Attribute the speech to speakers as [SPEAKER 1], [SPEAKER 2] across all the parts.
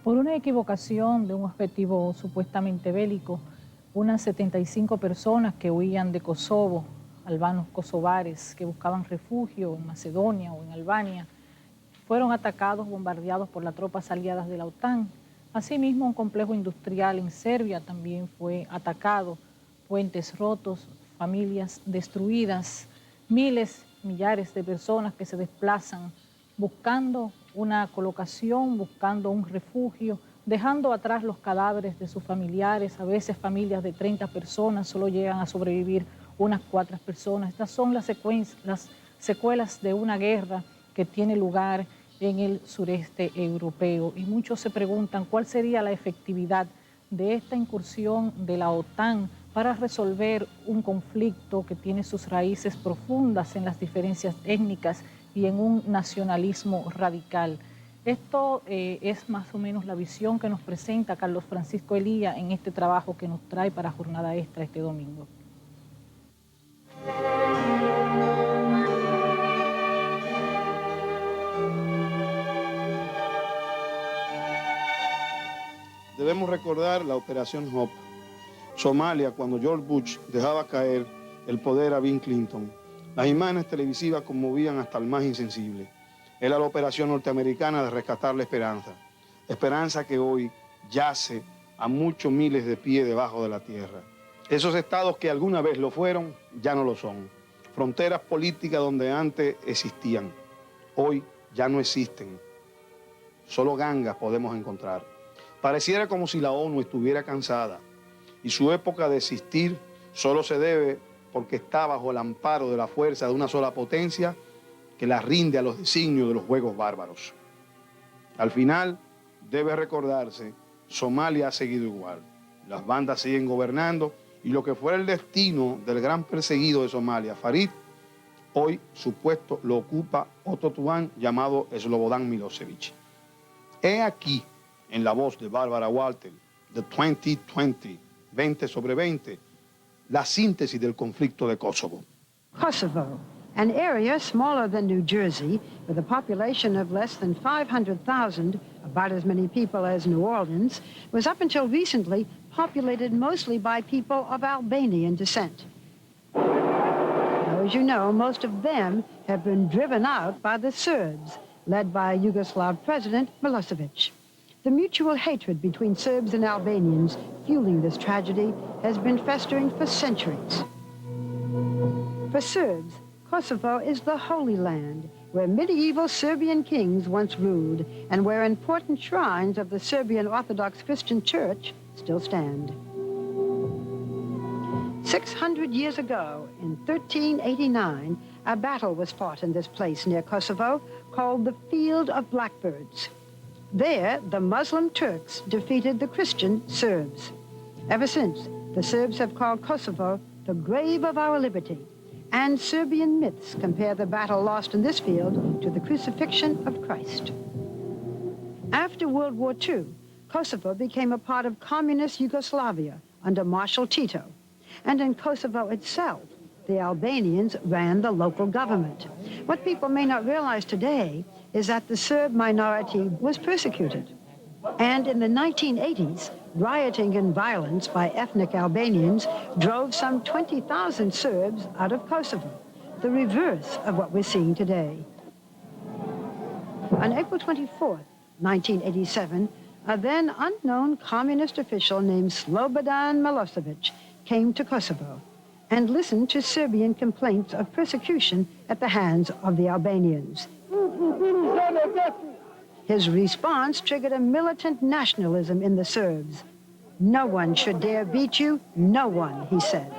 [SPEAKER 1] Por una equivocación de un objetivo supuestamente bélico, unas 75 personas que huían de Kosovo, albanos kosovares que buscaban refugio en Macedonia o en Albania, fueron atacados, bombardeados por las tropas aliadas de la OTAN. Asimismo, un complejo industrial en Serbia también fue atacado, puentes rotos, familias destruidas, millares de personas que se desplazan buscando una colocación, buscando un refugio, dejando atrás los cadáveres de sus familiares. A veces familias de 30 personas solo llegan a sobrevivir unas 4 personas. Estas son las secuelas de una guerra que tiene lugar en el sureste europeo. Y muchos se preguntan cuál sería la efectividad de esta incursión de la OTAN para resolver un conflicto que tiene sus raíces profundas en las diferencias étnicas y en un nacionalismo radical. Esto es más o menos la visión que nos presenta Carlos Francisco Elía en este trabajo que nos trae para Jornada Extra este domingo.
[SPEAKER 2] Debemos recordar la Operación Hope, Somalia, cuando George Bush dejaba caer el poder a Bill Clinton. Las imágenes televisivas conmovían hasta el más insensible. Era la operación norteamericana de rescatar la esperanza. Esperanza que hoy yace a muchos miles de pies debajo de la tierra. Esos estados que alguna vez lo fueron, ya no lo son. Fronteras políticas donde antes existían, hoy ya no existen. Solo gangas podemos encontrar. Pareciera como si la ONU estuviera cansada y su época de existir solo se debe porque está bajo el amparo de la fuerza de una sola potencia que la rinde a los designios de los juegos bárbaros. Al final, debe recordarse, Somalia ha seguido igual. Las bandas siguen gobernando y lo que fuera el destino del gran perseguido de Somalia, Farid, hoy su puesto lo ocupa otro tuán llamado Slobodan Milosevic. He aquí, en la voz de Bárbara Walter, de 2020, 20 sobre 20, la síntesis del conflicto de Kosovo.
[SPEAKER 3] Kosovo, an area smaller than New Jersey, with a population of less than 500,000, about as many people as New Orleans, was up until recently populated mostly by people of Albanian descent. Now, as you know, most of them have been driven out by the Serbs, led by Yugoslav President Milosevic. The mutual hatred between Serbs and Albanians fueling this tragedy has been festering for centuries. For Serbs, Kosovo is the Holy Land, where medieval Serbian kings once ruled and where important shrines of the Serbian Orthodox Christian Church still stand. 600 years ago, in 1389, a battle was fought in this place near Kosovo called the Field of Blackbirds. There, the Muslim Turks defeated the Christian Serbs. Ever since, the Serbs have called Kosovo the grave of our liberty, and Serbian myths compare the battle lost in this field to the crucifixion of Christ. After World War II, Kosovo became a part of communist Yugoslavia under Marshal Tito, and in Kosovo itself, the Albanians ran the local government. What people may not realize today is that the Serb minority was persecuted. And in the 1980s, rioting and violence by ethnic Albanians drove some 20,000 Serbs out of Kosovo, the reverse of what we're seeing today. On April 24th, 1987, a then unknown communist official named Slobodan Milosevic came to Kosovo and listened to Serbian complaints of persecution at the hands of the Albanians. His response triggered a militant nationalism in the Serbs. No one should dare beat you, no one, he said.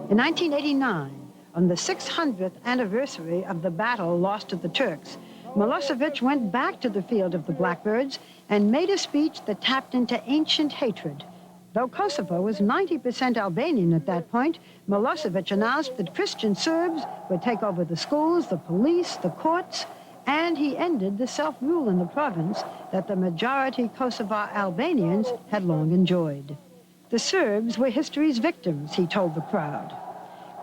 [SPEAKER 3] In 1989, on the 600th anniversary of the battle lost to the Turks, Milosevic went back to the Field of the Blackbirds and made a speech that tapped into ancient hatred. Though Kosovo was 90% Albanian at that point, Milosevic announced that Christian Serbs would take over the schools, the police, the courts, and he ended the self-rule in the province that the majority Kosovar Albanians had long enjoyed. The Serbs were history's victims, he told the crowd.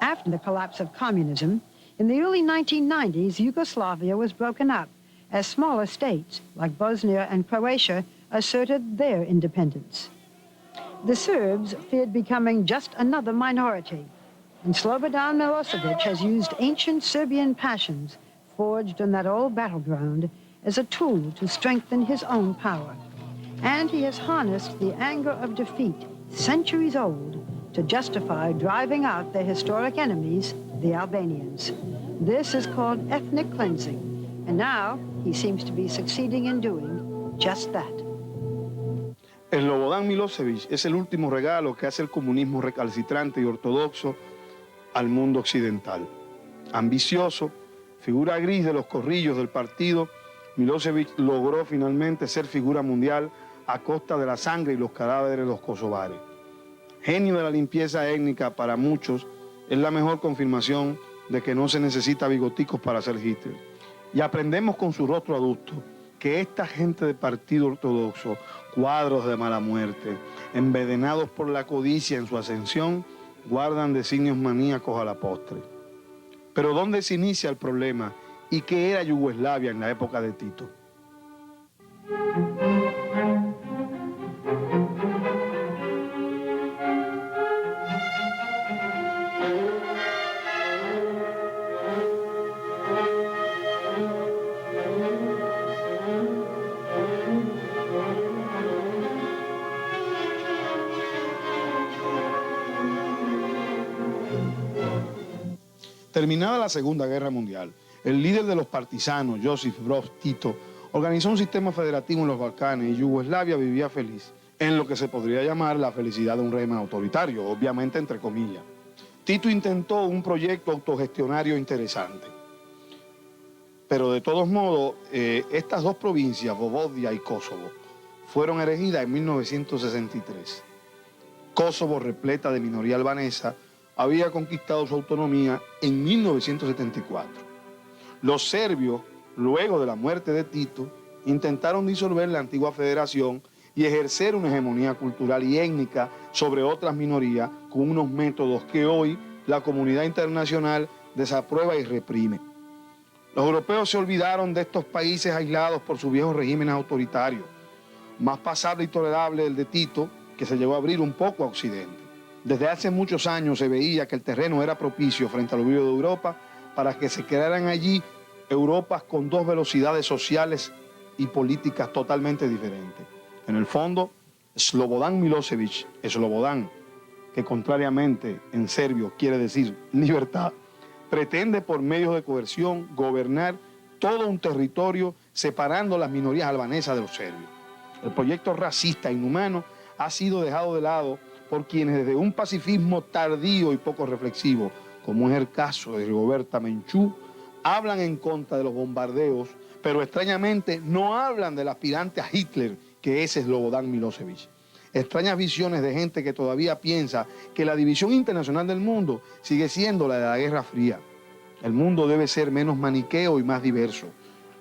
[SPEAKER 3] After the collapse of communism, in the early 1990s, Yugoslavia was broken up, as smaller states like Bosnia and Croatia asserted their independence. The Serbs feared becoming just another minority, and Slobodan Milosevic has used ancient Serbian passions forged on that old battleground as a tool to strengthen his own power. And he has harnessed the anger of defeat, centuries old, to justify driving out their historic enemies, the Albanians. This is called ethnic cleansing, and now he seems to be succeeding in doing just that.
[SPEAKER 2] Slobodan Milosevic es el último regalo que hace el comunismo recalcitrante y ortodoxo al mundo occidental. Ambicioso, figura gris de los corrillos del partido, Milosevic logró finalmente ser figura mundial a costa de la sangre y los cadáveres de los kosovares. Genio de la limpieza étnica, para muchos es la mejor confirmación de que no se necesita bigoticos para ser Hitler. Y aprendemos con su rostro adusto que esta gente de partido ortodoxo, cuadros de mala muerte, envenenados por la codicia en su ascensión, guardan designios maníacos a la postre. Pero ¿dónde se inicia el problema? ¿Y qué era Yugoslavia en la época de Tito? Terminada la Segunda Guerra Mundial, el líder de los partisanos, Josip Broz Tito, organizó un sistema federativo en los Balcanes y Yugoslavia vivía feliz, en lo que se podría llamar la felicidad de un régimen autoritario, obviamente entre comillas. Tito intentó un proyecto autogestionario interesante. Pero de todos modos, estas dos provincias, Voivodia y Kosovo, fueron erigidas en 1963. Kosovo, repleta de minoría albanesa, había conquistado su autonomía en 1974. Los serbios, luego de la muerte de Tito, intentaron disolver la antigua federación y ejercer una hegemonía cultural y étnica sobre otras minorías con unos métodos que hoy la comunidad internacional desaprueba y reprime. Los europeos se olvidaron de estos países aislados por sus viejos regímenes autoritarios, más pasable y tolerable el de Tito, que se llegó a abrir un poco a Occidente. Desde hace muchos años se veía que el terreno era propicio frente al olvido de Europa para que se crearan allí Europas con dos velocidades sociales y políticas totalmente diferentes. En el fondo, Slobodan Milosevic, Slobodan, que contrariamente en serbio quiere decir libertad, pretende por medios de coerción gobernar todo un territorio separando las minorías albanesas de los serbios. El proyecto racista e inhumano ha sido dejado de lado por quienes desde un pacifismo tardío y poco reflexivo, como es el caso de Rigoberta Menchú, hablan en contra de los bombardeos, pero extrañamente no hablan del aspirante a Hitler, que es Slobodan Milosevic. Extrañas visiones de gente que todavía piensa que la división internacional del mundo sigue siendo la de la Guerra Fría. El mundo debe ser menos maniqueo y más diverso.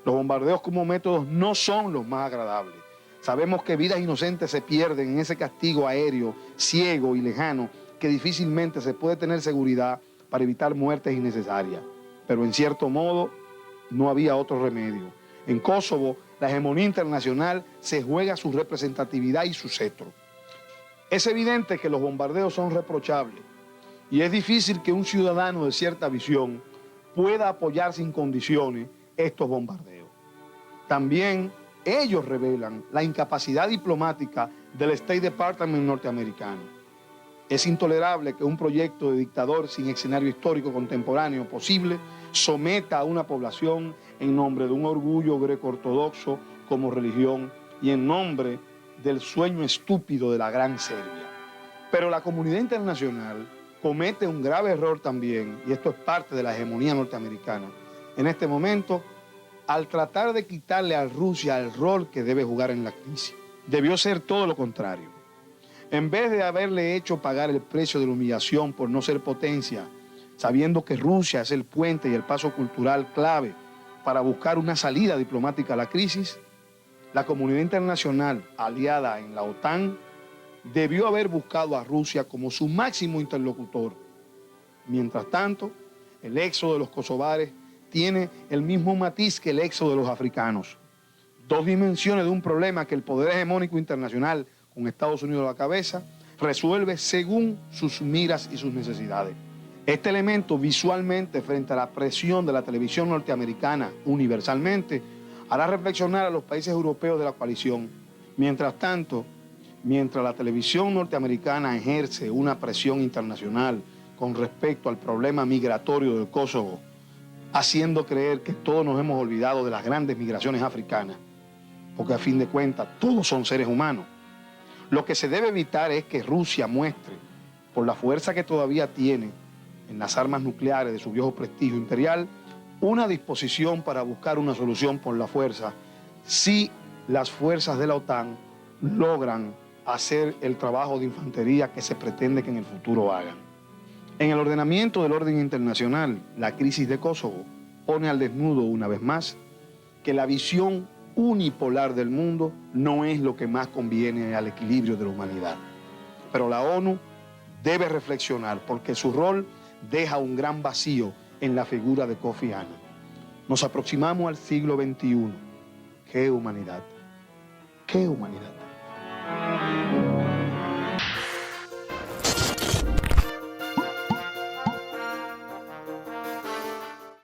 [SPEAKER 2] Los bombardeos como métodos no son los más agradables. Sabemos que vidas inocentes se pierden en ese castigo aéreo, ciego y lejano, que difícilmente se puede tener seguridad para evitar muertes innecesarias. Pero en cierto modo, no había otro remedio. En Kosovo, la hegemonía internacional se juega su representatividad y su cetro. Es evidente que los bombardeos son reprochables y es difícil que un ciudadano de cierta visión pueda apoyar sin condiciones estos bombardeos. También ellos revelan la incapacidad diplomática del State Department norteamericano. Es intolerable que un proyecto de dictador sin escenario histórico contemporáneo posible someta a una población en nombre de un orgullo greco-ortodoxo como religión y en nombre del sueño estúpido de la Gran Serbia. Pero la comunidad internacional comete un grave error también, y esto es parte de la hegemonía norteamericana, en este momento, al tratar de quitarle a Rusia el rol que debe jugar en la crisis. Debió ser todo lo contrario. En vez de haberle hecho pagar el precio de la humillación por no ser potencia, sabiendo que Rusia es el puente y el paso cultural clave para buscar una salida diplomática a la crisis, la comunidad internacional aliada en la OTAN debió haber buscado a Rusia como su máximo interlocutor. Mientras tanto, el éxodo de los kosovares tiene el mismo matiz que el éxodo de los africanos. Dos dimensiones de un problema que el poder hegemónico internacional, con Estados Unidos a la cabeza, resuelve según sus miras y sus necesidades. Este elemento visualmente frente a la presión de la televisión norteamericana universalmente hará reflexionar a los países europeos de la coalición. Mientras tanto, mientras la televisión norteamericana ejerce una presión internacional con respecto al problema migratorio del Kosovo, haciendo creer que todos nos hemos olvidado de las grandes migraciones africanas, porque a fin de cuentas todos son seres humanos. Lo que se debe evitar es que Rusia muestre, por la fuerza que todavía tiene en las armas nucleares de su viejo prestigio imperial, una disposición para buscar una solución por la fuerza si las fuerzas de la OTAN logran hacer el trabajo de infantería que se pretende que en el futuro hagan. En el ordenamiento del orden internacional, la crisis de Kosovo pone al desnudo una vez más que la visión unipolar del mundo no es lo que más conviene al equilibrio de la humanidad. Pero la ONU debe reflexionar porque su rol deja un gran vacío en la figura de Kofi Annan. Nos aproximamos al siglo XXI. ¡Qué humanidad! ¡Qué humanidad!